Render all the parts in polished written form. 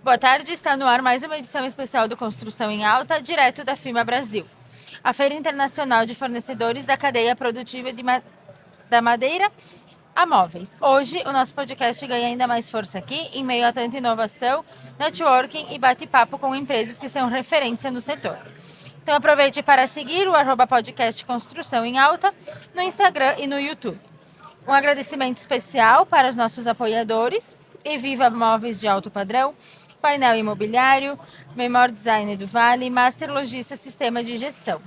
Boa tarde, está no ar mais uma edição especial do Construção em Alta, direto da FIMA Brasil, a Feira Internacional de Fornecedores da Cadeia Produtiva da Madeira a Móveis. Hoje, o nosso podcast ganha ainda mais força aqui, em meio a tanta inovação, networking e bate-papo com empresas que são referência no setor. Então aproveite para seguir o @podcast Construção em Alta no Instagram e no YouTube. Um agradecimento especial para os nossos apoiadores, Eviva Móveis de Alto Padrão, Painel Imobiliário, Memor Design do Vale, Master Logista Sistema de Gestão.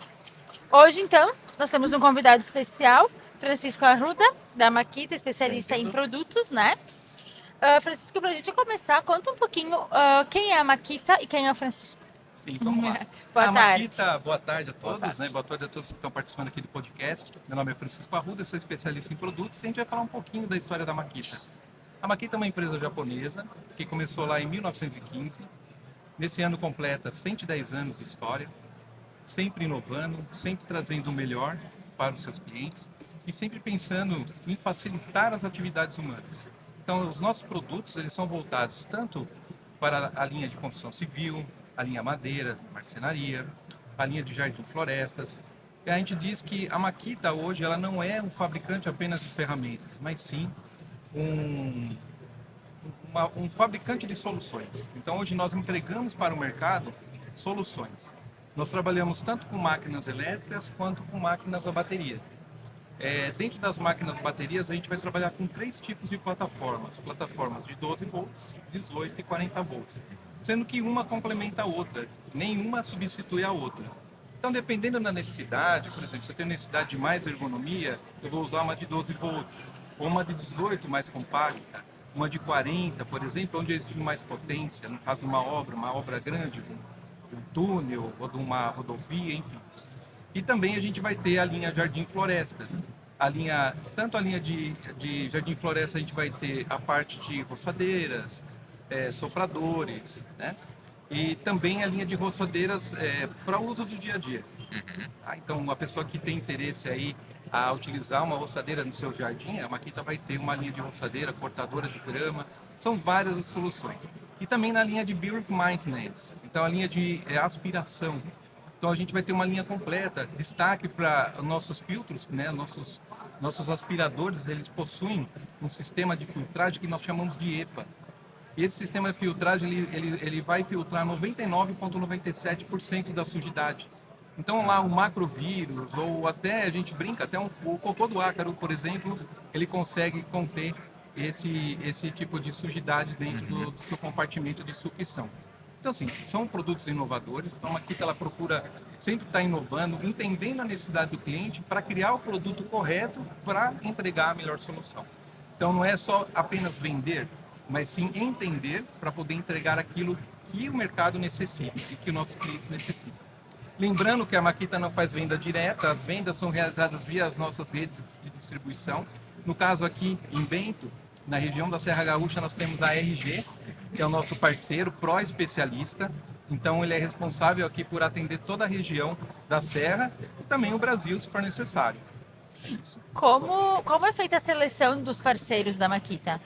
Hoje, então, nós temos um convidado especial, Francisco Arruda, da Makita, especialista em produtos, né? Francisco, para a gente começar, conta um pouquinho quem é a Makita e quem é o Francisco. Sim, vamos lá. Boa tarde. Makita, boa tarde a todos, Boa tarde. né? Boa tarde a todos que estão participando aqui do podcast. Meu nome é Francisco Arruda, eu sou especialista em produtos e a gente vai falar um pouquinho da história da Makita. A Makita é uma empresa japonesa que começou lá em 1915. Nesse ano completa 110 anos de história, sempre inovando, sempre trazendo o melhor para os seus clientes e sempre pensando em facilitar as atividades humanas. Então, os nossos produtos eles são voltados tanto para a linha de construção civil, a linha madeira, marcenaria, a linha de jardim florestas. E a gente diz que a Makita hoje ela não é um fabricante apenas de ferramentas, mas sim um fabricante de soluções. Então hoje nós entregamos para o mercado soluções. Nós trabalhamos tanto com máquinas elétricas quanto com máquinas a bateria. Dentro das máquinas baterias a gente vai trabalhar com 3 tipos de plataformas. Plataformas de 12 volts, 18 e 40 volts. Sendo que uma complementa a outra, nenhuma substitui a outra. Então, dependendo da necessidade, por exemplo, se eu tenho necessidade de mais ergonomia, eu vou usar uma de 12 volts, ou uma de 18 mais compacta, uma de 40, por exemplo, onde existe mais potência, no caso uma obra grande, de um túnel ou de uma rodovia, enfim. E também a gente vai ter a linha Jardim Floresta. Tanto a linha de Jardim Floresta a gente vai ter a parte de roçadeiras, sopradores, né? E também a linha de roçadeiras para uso do dia a dia. Então, uma pessoa que tem interesse aí a utilizar uma roçadeira no seu jardim, a Makita vai ter uma linha de roçadeira, cortadora de grama, são várias as soluções. E também na linha de Build Maintenance, então a linha de aspiração. Então a gente vai ter uma linha completa, destaque para nossos filtros, né? Nossos aspiradores, eles possuem um sistema de filtragem que nós chamamos de EPA. E esse sistema de filtragem ele vai filtrar 99,97% da sujidade. Então lá o macrovírus, ou até a gente brinca, até o cocô do ácaro, por exemplo, ele consegue conter esse tipo de sujidade dentro do seu compartimento de sucção. Então, assim, são produtos inovadores. Então, a Makita ela procura sempre estar inovando, entendendo a necessidade do cliente para criar o produto correto para entregar a melhor solução. Então, não é só apenas vender, mas sim entender para poder entregar aquilo que o mercado necessita e que os nossos clientes necessitam. Lembrando que a Makita não faz venda direta, as vendas são realizadas via as nossas redes de distribuição. No caso aqui em Bento, na região da Serra Gaúcha, nós temos a RG, que é o nosso parceiro pró-especialista. Então ele é responsável aqui por atender toda a região da Serra e também o Brasil, se for necessário. Como é feita a seleção dos parceiros da Makita?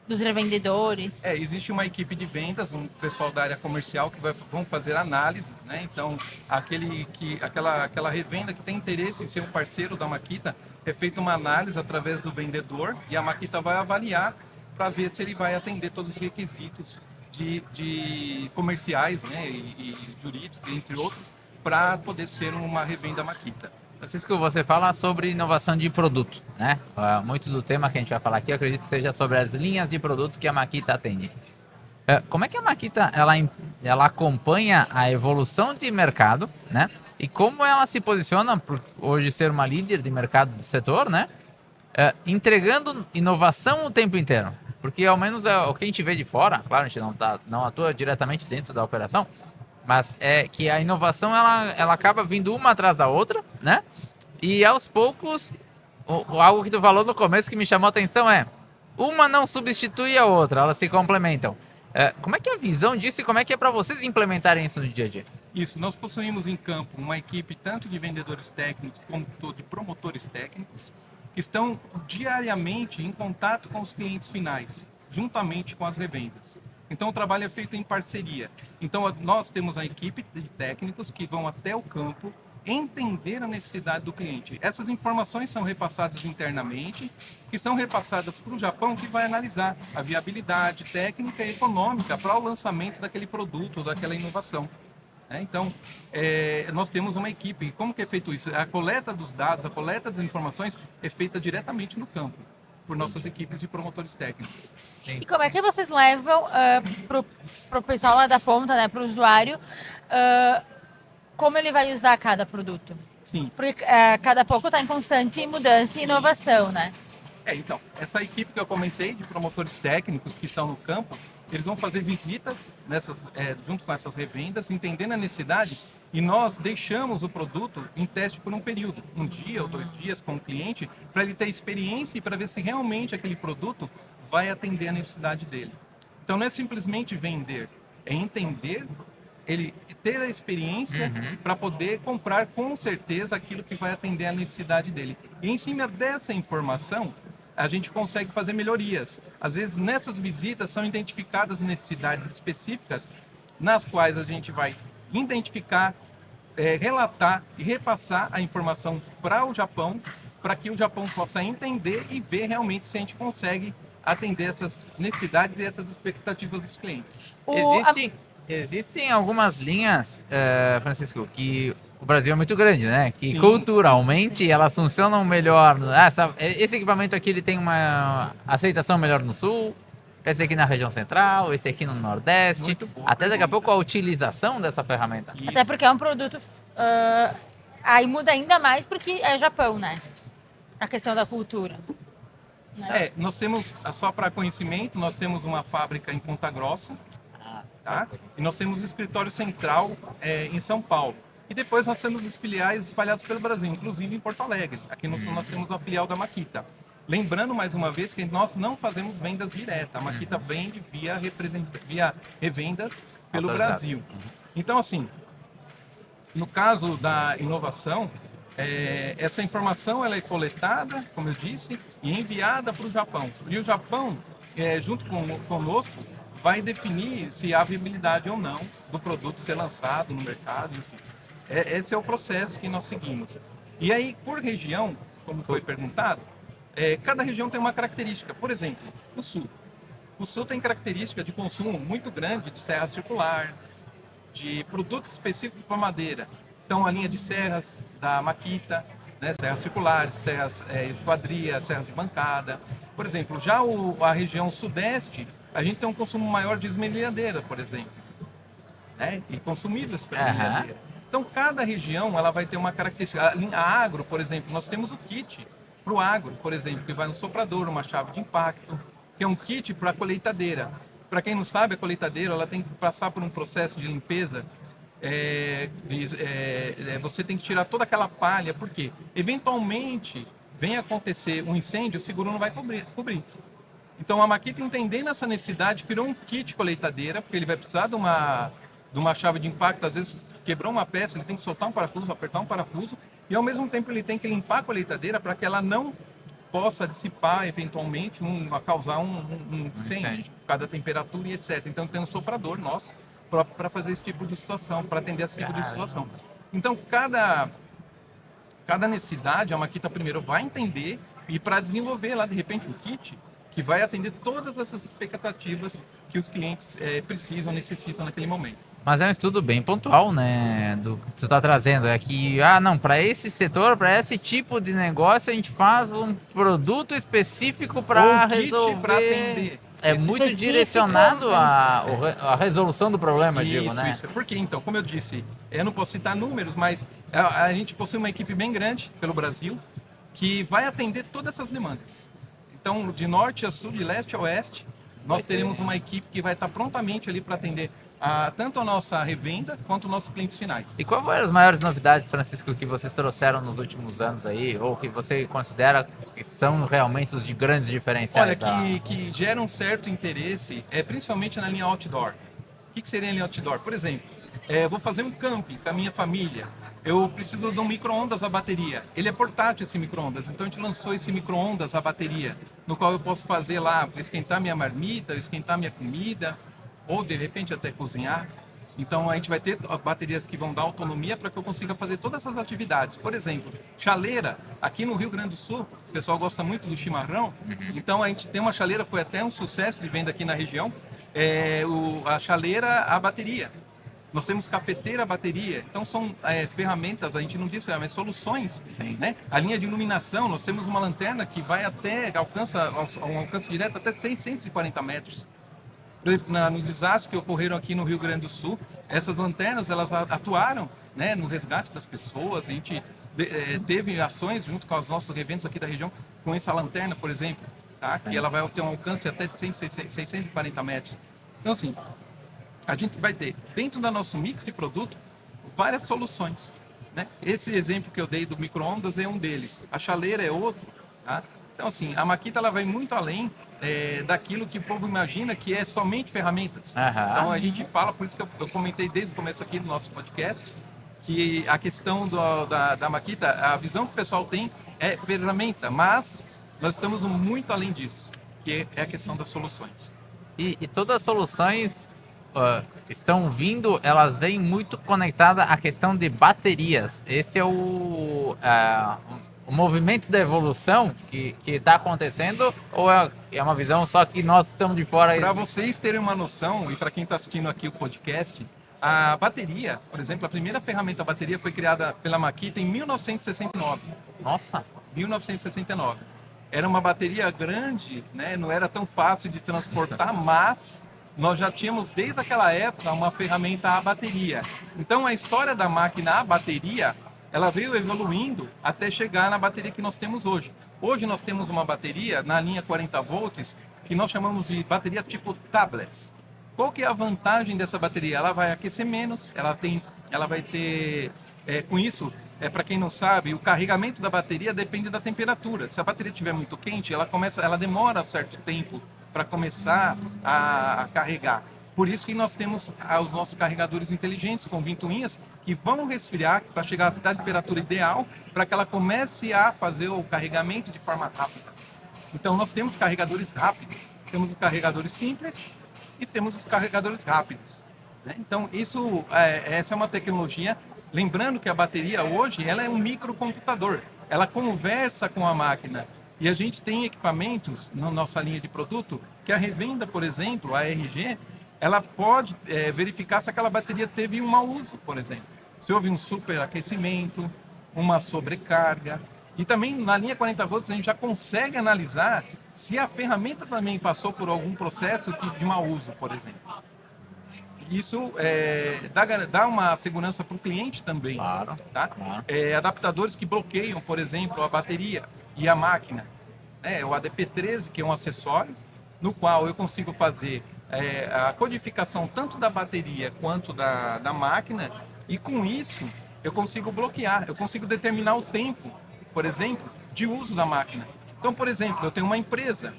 Dos revendedores? Existe uma equipe de vendas, um pessoal da área comercial que vão fazer análises, né? Então, aquela revenda que tem interesse em ser um parceiro da Makita, é feita uma análise através do vendedor e a Makita vai avaliar para ver se ele vai atender todos os requisitos de comerciais, né? E jurídicos, entre outros, para poder ser uma revenda Makita. Francisco, você fala sobre inovação de produto, né? Muito do tema que a gente vai falar aqui, eu acredito que seja sobre as linhas de produto que a Makita atende. Como é que a Makita ela acompanha a evolução de mercado, né? E como ela se posiciona por hoje ser uma líder de mercado do setor, né? Entregando inovação o tempo inteiro. Porque ao menos o que a gente vê de fora, claro, a gente não atua diretamente dentro da operação, mas é que a inovação ela acaba vindo uma atrás da outra, né? E aos poucos, algo que tu falou no começo que me chamou a atenção é uma não substitui a outra, elas se complementam. Como é que é a visão disso e como é que é para vocês implementarem isso no dia a dia? Isso, nós possuímos em campo uma equipe tanto de vendedores técnicos como de promotores técnicos que estão diariamente em contato com os clientes finais, juntamente com as revendas. Então o trabalho é feito em parceria. Então nós temos a equipe de técnicos que vão até o campo entender a necessidade do cliente. Essas informações são repassadas internamente, que são repassadas para o Japão, que vai analisar a viabilidade técnica e econômica para o lançamento daquele produto ou daquela inovação. Então, nós temos uma equipe. Como que é feito isso? A coleta dos dados, a coleta das informações é feita diretamente no campo, por nossas equipes de promotores técnicos. E como é que vocês levam pro pessoal lá da ponta, né, pro usuário, como ele vai usar cada produto? Sim. Porque cada pouco está em constante mudança e inovação, né? Então, essa equipe que eu comentei de promotores técnicos que estão no campo, eles vão fazer visitas junto com essas revendas, entendendo a necessidade, e nós deixamos o produto em teste por um período, 1 dia ou 2 dias com o cliente, para ele ter experiência e para ver se realmente aquele produto vai atender a necessidade dele. Então não é simplesmente vender, é entender, ele ter a experiência para poder comprar com certeza aquilo que vai atender a necessidade dele. E em cima dessa informação, a gente consegue fazer melhorias. Às vezes, nessas visitas, são identificadas necessidades específicas, nas quais a gente vai identificar, relatar e repassar a informação para o Japão, para que o Japão possa entender e ver realmente se a gente consegue atender essas necessidades e essas expectativas dos clientes. Existem algumas linhas, Francisco, que o Brasil é muito grande, né? Que Sim, culturalmente elas funcionam melhor. Esse equipamento aqui ele tem uma aceitação melhor no sul, esse aqui na região central, esse aqui no Nordeste. Muito boa Até daqui a pergunta. pouco a utilização dessa ferramenta. Isso. Até porque é um produto... aí muda ainda mais porque é Japão, né? A questão da cultura. Né? Nós temos, só para conhecimento, nós temos uma fábrica em Ponta Grossa, tá? E nós temos o escritório central em São Paulo. E depois nós temos os filiais espalhados pelo Brasil, inclusive em Porto Alegre. Aqui no Sul nós temos a filial da Makita. Lembrando mais uma vez que nós não fazemos vendas diretas. A Makita vende via revendas pelo Brasil. Então, assim, no caso da inovação, essa informação ela é coletada, como eu disse, e enviada para o Japão. E o Japão, junto conosco, vai definir se há viabilidade ou não do produto ser lançado no mercado, enfim. Esse é o processo que nós seguimos. E aí, por região, como foi perguntado, cada região tem uma característica. Por exemplo, o Sul. O Sul tem característica de consumo muito grande de serra circular, de produtos específicos para madeira. Então, a linha de serras da Makita, né, serras circulares, serras quadria, serras de bancada. Por exemplo, já a região Sudeste, a gente tem um consumo maior de esmerilhadeira, por exemplo, né, e consumíveis para esmerilhadeira. Então, cada região ela vai ter uma característica. A agro, por exemplo, nós temos o kit para o agro, por exemplo, que vai um soprador, uma chave de impacto, que é um kit para a colheitadeira. Para quem não sabe, a colheitadeira ela tem que passar por um processo de limpeza. Você tem que tirar toda aquela palha, porque eventualmente vem acontecer um incêndio, o seguro não vai cobrir. Então, a Makita, entendendo essa necessidade, criou um kit colheitadeira, porque ele vai precisar de uma chave de impacto, às vezes quebrou uma peça, ele tem que soltar um parafuso, apertar um parafuso, e ao mesmo tempo ele tem que limpar a colheitadeira para que ela não possa dissipar eventualmente, causar um incêndio por causa da temperatura e etc. Então tem um soprador nosso para fazer esse tipo de situação, para atender esse tipo de situação. Então cada necessidade a Makita primeiro vai entender e para desenvolver lá de repente um kit que vai atender todas essas expectativas que os clientes precisam, necessitam naquele momento. Mas é um estudo bem pontual, né? Do que tu está trazendo. É que, para esse setor, para esse tipo de negócio, a gente faz um produto específico para resolver. Para atender. É muito direcionado à resolução do problema, digo, né? Isso. Porque, então, como eu disse, eu não posso citar números, mas a gente possui uma equipe bem grande pelo Brasil que vai atender todas essas demandas. Então, de norte a sul, de leste a oeste, nós teremos uma equipe que vai estar prontamente ali para atender tanto a nossa revenda quanto os nossos clientes finais. E quais foram as maiores novidades, Francisco, que vocês trouxeram nos últimos anos aí, ou que você considera que são realmente os de grandes diferenciais? Olha, que geram um certo interesse, principalmente na linha outdoor. O que seria a linha outdoor? Por exemplo, vou fazer um camping com a minha família, eu preciso de um micro-ondas à bateria. Ele é portátil, esse micro-ondas, então a gente lançou esse micro-ondas à bateria, no qual eu posso fazer lá, esquentar minha marmita, esquentar minha comida, ou de repente até cozinhar. Então a gente vai ter baterias que vão dar autonomia para que eu consiga fazer todas essas atividades. Por exemplo, chaleira. Aqui no Rio Grande do Sul, o pessoal gosta muito do chimarrão. Então a gente tem uma chaleira, foi até um sucesso de venda aqui na região. A chaleira, a bateria. Nós temos cafeteira, bateria. Então são ferramentas, a gente não diz ferramentas, soluções. Né? A linha de iluminação, nós temos uma lanterna que vai alcança um alcance direto até 140 metros. Nos desastres que ocorreram aqui no Rio Grande do Sul, essas lanternas elas atuaram, né, no resgate das pessoas. A gente teve ações junto com os nossos reventos aqui da região com essa lanterna, por exemplo, tá? Que ela vai ter um alcance até de 640 metros. Então, assim, a gente vai ter, dentro do nosso mix de produto, várias soluções. Né? Esse exemplo que eu dei do micro-ondas é um deles. A chaleira é outro. Tá? Então, assim, a Makita ela vai muito além daquilo que o povo imagina que é somente ferramentas. Então, a gente fala, por isso que eu comentei desde o começo aqui do nosso podcast, que a questão da Makita, a visão que o pessoal tem é ferramenta, mas nós estamos muito além disso, que é a questão das soluções. E todas as soluções estão vindo, elas vêm muito conectadas à questão de baterias. Esse é o movimento da evolução que está acontecendo, ou é uma visão só que nós estamos de fora? Para vocês terem uma noção, e para quem está assistindo aqui o podcast, a bateria, por exemplo, a primeira ferramenta bateria foi criada pela Makita em 1969. Nossa! 1969. Era uma bateria grande, né? Não era tão fácil de transportar, mas nós já tínhamos desde aquela época uma ferramenta a bateria. Então a história da máquina a bateria, ela veio evoluindo até chegar na bateria que nós temos hoje. Hoje nós temos uma bateria na linha 40 volts que nós chamamos de bateria tipo tabless. Qual que é a vantagem dessa bateria? Ela vai aquecer menos, ela vai ter, com isso, para quem não sabe, o carregamento da bateria depende da temperatura. Se a bateria estiver muito quente, ela demora um certo tempo para começar a carregar. Por isso que nós temos os nossos carregadores inteligentes com ventoinhas que vão resfriar para chegar à temperatura ideal para que ela comece a fazer o carregamento de forma rápida. Então nós temos carregadores rápidos, temos os carregadores simples e temos os carregadores rápidos. Né? Então essa é uma tecnologia. Lembrando que a bateria hoje ela é um microcomputador, ela conversa com a máquina. E a gente tem equipamentos na nossa linha de produto que a revenda, por exemplo, a RG, ela pode verificar se aquela bateria teve um mau uso, por exemplo. Se houve um superaquecimento, uma sobrecarga. E também na linha 40 volts a gente já consegue analisar se a ferramenta também passou por algum processo de mau uso, por exemplo. Isso dá uma segurança para o cliente também. Claro, tá? Claro. Adaptadores que bloqueiam, por exemplo, a bateria e a máquina. O ADP13, que é um acessório, no qual eu consigo fazer a codificação tanto da bateria quanto da máquina, e com isso eu consigo bloquear, eu consigo determinar o tempo, por exemplo, de uso da máquina. Então, por exemplo, eu tenho uma empresa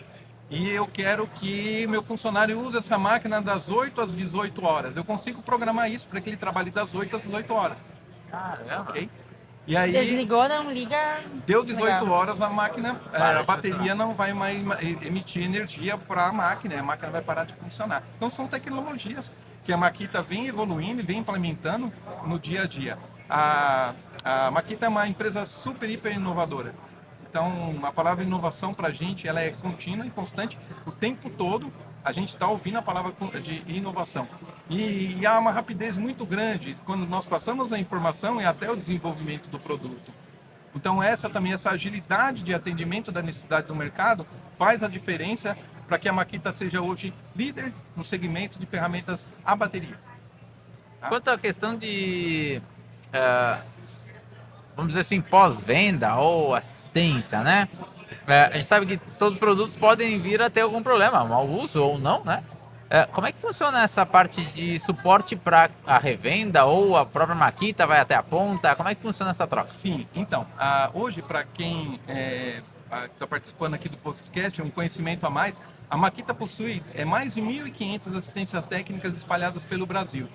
e eu quero que meu funcionário use essa máquina das 8 às 18 horas. Eu consigo programar isso para que ele trabalhe das 8 às 18 horas. Caramba! Okay? E aí, Desligou, não liga. deu 18 Legal. horas, a máquina, a bateria não vai mais emitir energia para a máquina vai parar de funcionar. Então são tecnologias que a Makita vem evoluindo e vem implementando no dia a dia. A Makita é uma empresa super, hiper inovadora. Então a palavra inovação para a gente ela é contínua e constante o tempo todo. A gente está ouvindo a palavra de inovação. E há uma rapidez muito grande quando nós passamos a informação e até o desenvolvimento do produto. Então essa agilidade de atendimento da necessidade do mercado faz a diferença para que a Makita seja hoje líder no segmento de ferramentas a bateria. Tá? Quanto à questão de, vamos dizer assim, pós-venda ou assistência, né? A gente sabe que todos os produtos podem vir a ter algum problema, mau uso ou não, né? Como é que funciona essa parte de suporte para a revenda ou a própria Makita vai até a ponta? Como é que funciona essa troca? Sim, então, hoje para quem está participando aqui do podcast, um conhecimento a mais, a Makita possui mais de 1.500 assistências técnicas espalhadas pelo Brasil.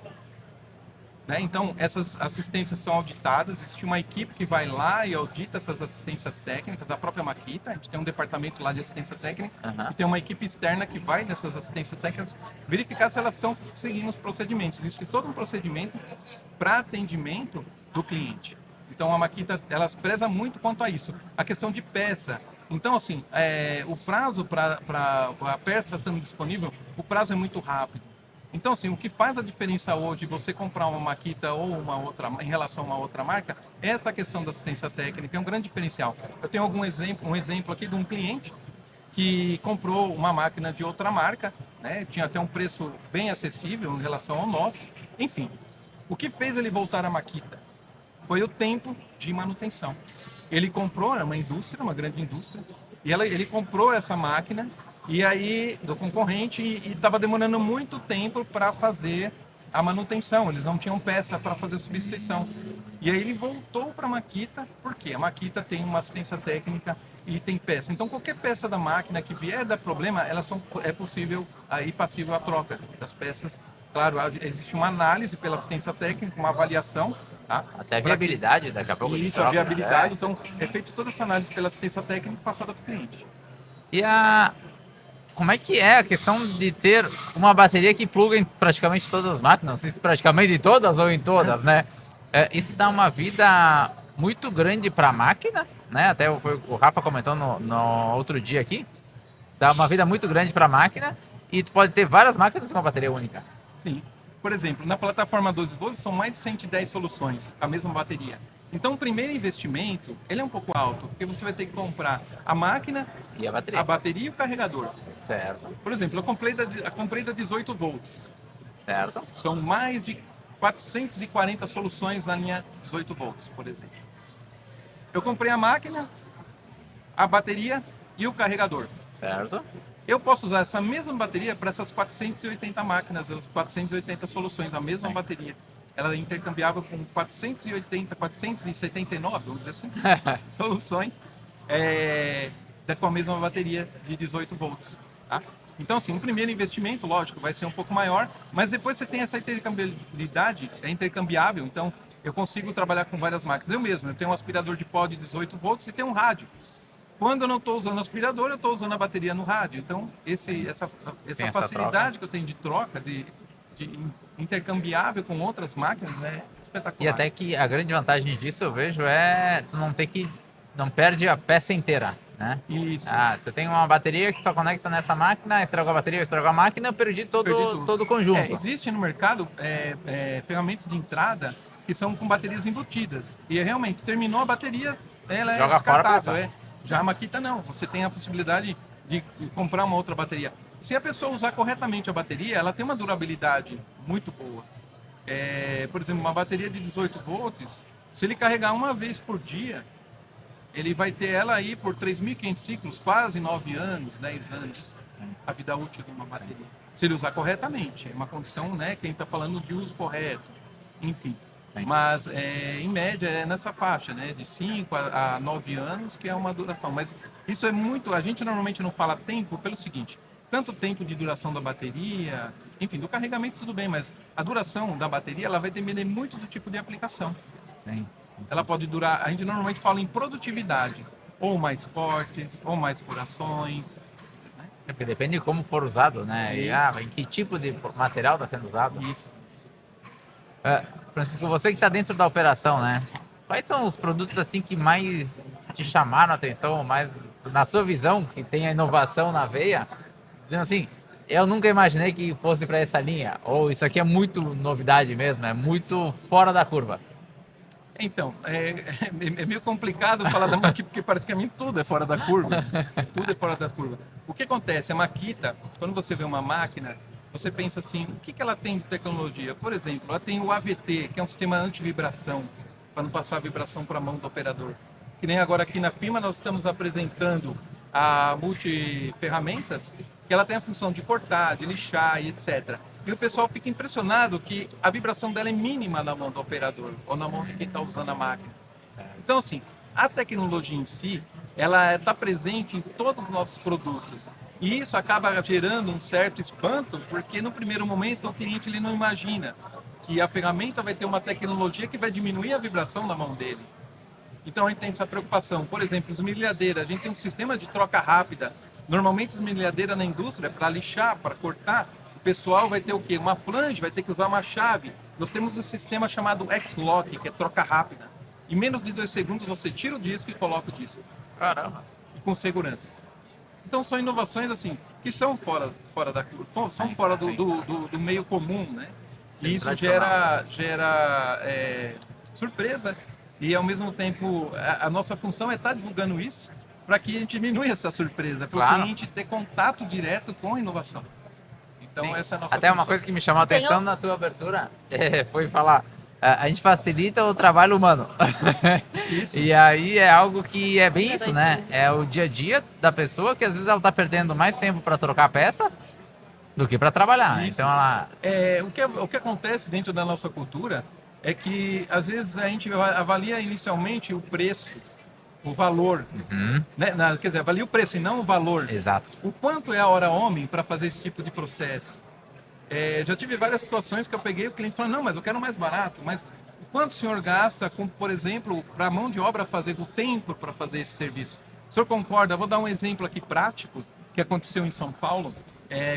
né? Então, essas assistências são auditadas, existe uma equipe que vai lá e audita essas assistências técnicas, a própria Makita, a gente tem um departamento lá de assistência técnica, Aham. e tem uma equipe externa que vai nessas assistências técnicas verificar se elas estão seguindo os procedimentos. Existe todo um procedimento para atendimento do cliente. Então, a Makita, elas preza muito quanto a isso. A questão de peça. Então, assim, o prazo para a peça estando disponível, o prazo é muito rápido. Então, assim, o que faz a diferença hoje você comprar uma Makita ou uma outra em relação a uma outra marca é essa questão da assistência técnica, é um grande diferencial. Eu tenho um exemplo aqui de um cliente que comprou uma máquina de outra marca, né? Tinha até um preço bem acessível em relação ao nosso. Enfim, o que fez ele voltar à Makita foi o tempo de manutenção. Ele comprou, era uma indústria, uma grande indústria, e ele comprou essa máquina e aí do concorrente e estava demorando muito tempo para fazer a manutenção. Eles não tinham peça para fazer substituição. E aí ele voltou para a Makita, porque a Makita tem uma assistência técnica e tem peça. Então qualquer peça da máquina que vier dar problema, é possível aí passível à troca das peças. Claro, existe uma análise pela assistência técnica, uma avaliação, tá? Até viabilidade, daqui a pouco. de Isso, a troca, viabilidade. né? Então, é feita toda essa análise pela assistência técnica passada para o cliente. E como é que é a questão de ter uma bateria que pluga em praticamente todas as máquinas? Não sei se praticamente em todas ou em todas, né? Isso dá uma vida muito grande para a máquina, né? Até o Rafa comentou no outro dia aqui. Dá uma vida muito grande para a máquina e tu pode ter várias máquinas com uma bateria única. Sim. Por exemplo, na plataforma 12 volts são mais de 110 soluções, a mesma bateria. Então, o primeiro investimento, ele é um pouco alto, porque você vai ter que comprar a máquina, E a bateria. a bateria e o carregador. Certo, Por exemplo, eu comprei da 18 volts. certo. São mais de 440 soluções na linha 18 volts, por exemplo. Eu comprei a máquina, a bateria e o carregador. Certo. Eu posso usar essa mesma bateria para essas 480 máquinas, as 480 soluções, a mesma Sim. bateria. Ela é intercambiável com 480, 479, vamos dizer assim, soluções com a mesma bateria de 18 volts. Tá? Então, assim, um primeiro investimento, lógico, vai ser um pouco maior, mas depois você tem essa intercambiabilidade, é intercambiável, então eu consigo trabalhar com várias máquinas. Eu tenho um aspirador de pó de 18 volts e tenho um rádio. Quando eu não estou usando o aspirador, eu estou usando a bateria no rádio. Então, essa essa facilidade que eu tenho de troca, de intercambiável com outras máquinas, é espetacular. E até que a grande vantagem disso eu vejo tu não perde a peça inteira, né? Isso. Você tem uma bateria que só conecta nessa máquina, estragou a bateria, estragou a máquina, eu perdi todo o conjunto. Existe no mercado ferramentas de entrada que são com baterias embutidas. E realmente, terminou a bateria, ela é Joga fora a descartável. Já a Makita não, você tem a possibilidade de comprar uma outra bateria. Se a pessoa usar corretamente a bateria, ela tem uma durabilidade muito boa. Por exemplo, uma bateria de 18 volts, se ele carregar uma vez por dia, ele vai ter ela aí por 3.500 ciclos, quase 9 anos, 10 anos, a vida útil de uma bateria. Se ele usar corretamente, é uma condição, né, quem está falando de uso correto, enfim. Sim. Mas, em média, é nessa faixa, né, de 5 a 9 anos, que é uma duração. Mas isso é muito... A gente normalmente não fala tempo pelo seguinte, tanto tempo de duração da bateria, enfim, do carregamento tudo bem, mas a duração da bateria, ela vai depender muito do tipo de aplicação. Sim. Ela pode durar... A gente normalmente fala em produtividade, ou mais cortes, ou mais furações. Porque depende de como for usado, né? E em que tipo de material está sendo usado. Isso. Francisco, você que está dentro da operação, né? Quais são os produtos assim que mais te chamaram a atenção, mais na sua visão, que tem a inovação na veia? Dizendo assim, eu nunca imaginei que fosse para essa linha. Ou isso aqui é muito novidade mesmo, é muito fora da curva. Então, é meio complicado falar da Makita, porque praticamente tudo é fora da curva. Tudo é fora da curva. O que acontece? A Makita, quando você vê uma máquina, você pensa assim, o que ela tem de tecnologia? Por exemplo, ela tem o AVT, que é um sistema anti-vibração, para não passar a vibração para a mão do operador. Que nem agora aqui na firma nós estamos apresentando a multiferramentas, que ela tem a função de cortar, de lixar e etc. E o pessoal fica impressionado que a vibração dela é mínima na mão do operador, ou na mão de quem está usando a máquina. Então, assim, a tecnologia em si, ela está presente em todos os nossos produtos. E isso acaba gerando um certo espanto, porque no primeiro momento o cliente ele não imagina que a ferramenta vai ter uma tecnologia que vai diminuir a vibração da mão dele. Então a gente tem essa preocupação. Por exemplo, esmerilhadeira, a gente tem um sistema de troca rápida. Normalmente esmerilhadeira na indústria, para lixar, para cortar, o pessoal vai ter o quê? Uma flange, vai ter que usar uma chave. Nós temos um sistema chamado X-Lock, que é troca rápida. Em menos de 2 segundos você tira o disco e coloca o disco. Caramba. E com segurança. Então são inovações assim que são fora da curva, são fora do meio comum, né? Sim, E isso gera surpresa. E ao mesmo tempo a nossa função é estar divulgando isso para que a gente diminua essa surpresa, para o cliente ter contato direto com a inovação. Então Sim. essa é a nossa Até função. uma coisa que me chamou a atenção na tua abertura foi falar, a gente facilita o trabalho humano. Isso. E aí é algo que é bem isso, né? É o dia a dia da pessoa que às vezes ela tá perdendo mais tempo para trocar a peça do que para trabalhar. Isso. Então ela... O que acontece dentro da nossa cultura é que às vezes a gente avalia inicialmente o preço, o valor, né? Quer dizer, avalia o preço e não o valor. Exato. O quanto é a hora homem para fazer esse tipo de processo? Já tive várias situações que eu peguei o cliente falando, não, mas eu quero mais barato, mas o quanto o senhor gasta, com, por exemplo, para a mão de obra fazer, o tempo para fazer esse serviço? O senhor concorda? Eu vou dar um exemplo aqui prático que aconteceu em São Paulo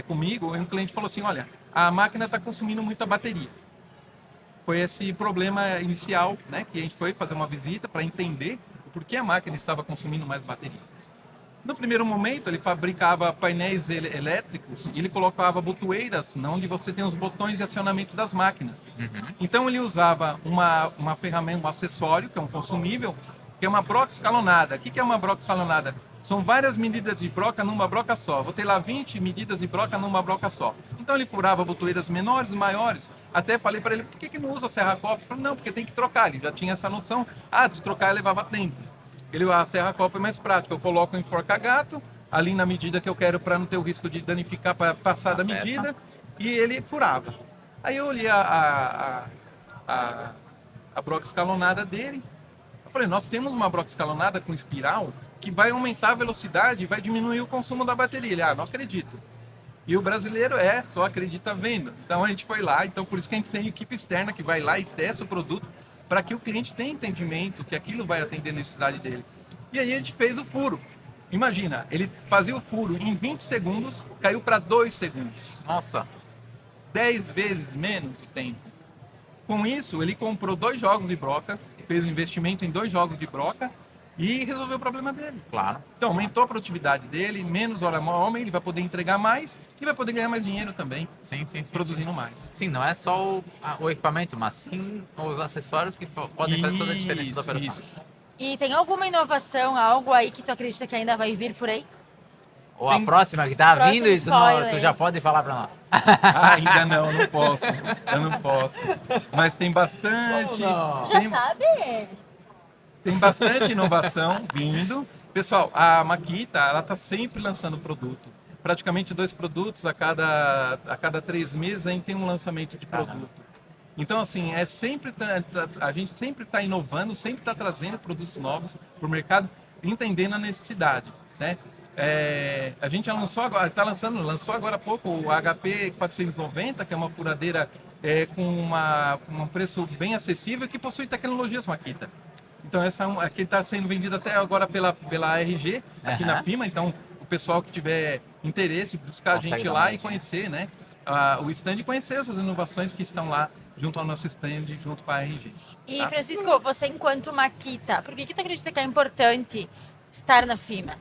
comigo. Um cliente falou assim, olha, a máquina está consumindo muita bateria. Foi esse problema inicial, né, que a gente foi fazer uma visita para entender o porquê a máquina estava consumindo mais bateria. No primeiro momento, ele fabricava painéis elétricos e ele colocava botoeiras, onde você tem os botões de acionamento das máquinas. Então, ele usava uma ferramenta, um acessório, que é um consumível, que é uma broca escalonada. O que é uma broca escalonada? São várias medidas de broca numa broca só. Vou ter lá 20 medidas de broca numa broca só. Então, ele furava botoeiras menores e maiores. Até falei para ele, por que não usa serra-copo? Ele falou, não, porque tem que trocar. Ele já tinha essa noção. De trocar levava tempo. A serra-copo é mais prática. Eu coloco em forca-gato, ali na medida que eu quero, para não ter o risco de danificar, para passar da medida, e ele furava. Aí eu olhei a broca escalonada dele. Eu falei, nós temos uma broca escalonada com espiral que vai aumentar a velocidade e vai diminuir o consumo da bateria. Ele, não acredito. E o brasileiro só acredita vendo. Então a gente foi lá, então por isso que a gente tem equipe externa que vai lá e testa o produto, para que o cliente tenha entendimento que aquilo vai atender a necessidade dele. E aí a gente fez o furo. Imagina, ele fazia o furo em 20 segundos, caiu para 2 segundos. Nossa. 10 vezes menos o tempo. Com isso, ele comprou 2 jogos de broca, fez um investimento em 2 jogos de broca e resolveu o problema dele. Claro. Então, aumentou a produtividade dele, menos hora homem, ele vai poder entregar mais e vai poder ganhar mais dinheiro também, Sim. produzindo mais. Sim, não é só o equipamento, mas sim os acessórios que podem fazer toda a diferença da operação. Isso. E tem alguma inovação, algo aí que tu acredita que ainda vai vir por aí? Ou a próxima que tá Próximo vindo e spoiler. tu já pode falar para nós. Ainda não, eu não posso. Mas tem bastante. Como não? Tu já sabe? Tem bastante inovação vindo. Pessoal, a Makita, ela está sempre lançando produto. Praticamente 2 produtos a cada 3 meses a gente tem um lançamento de produto. Então, assim, a gente sempre está inovando, sempre está trazendo produtos novos para o mercado, entendendo a necessidade, né? A gente lançou agora há pouco o HP 490, que é uma furadeira com um preço bem acessível que possui tecnologias Makita. Então, essa aqui está sendo vendida até agora pela RG, aqui na FIMA. Então, o pessoal que tiver interesse, buscar a gente lá e conhecer, né? O stand e conhecer essas inovações que estão lá junto ao nosso stand, junto com a RG. E, Francisco, você enquanto Makita, por que tu acredita que é importante estar na FIMA?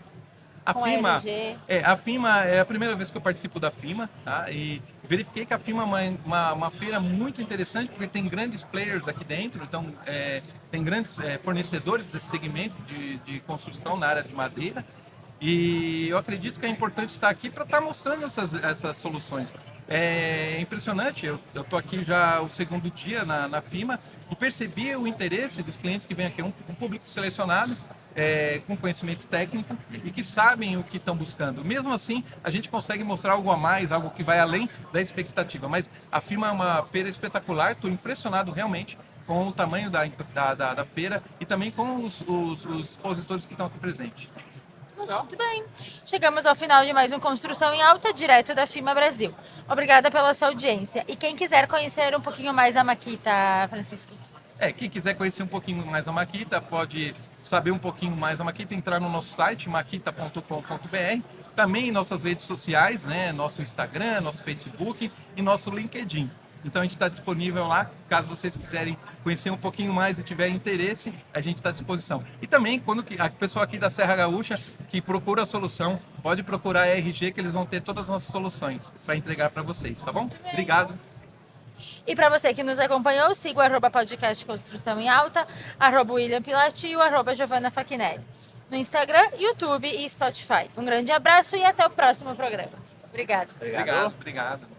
A Com FIMA, RG. a FIMA é a primeira vez que eu participo da FIMA, tá? E verifiquei que a FIMA é uma feira muito interessante, porque tem grandes players aqui dentro, então tem grandes fornecedores desse segmento de construção na área de madeira. E eu acredito que é importante estar aqui para estar mostrando essas soluções. É impressionante, eu estou aqui já o 2º dia na FIMA e percebi o interesse dos clientes que vêm aqui, um público selecionado, com conhecimento técnico e que sabem o que estão buscando. Mesmo assim, a gente consegue mostrar algo a mais, algo que vai além da expectativa. Mas a FIMA é uma feira espetacular, estou impressionado realmente com o tamanho da feira e também com os expositores que estão aqui presentes. Legal. Muito bem. Chegamos ao final de mais um Construção em Alta, direto da FIMA Brasil. Obrigada pela sua audiência. E quem quiser conhecer um pouquinho mais a Makita, Francisco? Quem quiser conhecer um pouquinho mais a Makita, pode saber um pouquinho mais da Makita, entrar no nosso site, makita.com.br. Também em nossas redes sociais, né? Nosso Instagram, nosso Facebook e nosso LinkedIn. Então a gente está disponível lá, caso vocês quiserem conhecer um pouquinho mais e tiver interesse, a gente está à disposição. E também, quando a pessoa aqui da Serra Gaúcha que procura a solução, pode procurar a RG, que eles vão ter todas as nossas soluções para entregar para vocês, tá bom? Obrigado. E para você que nos acompanhou, siga o @podcast Construção em Alta, @William Pilati e o @Giovanna Fachinelli. No Instagram, YouTube e Spotify. Um grande abraço e até o próximo programa. Obrigada. Obrigado.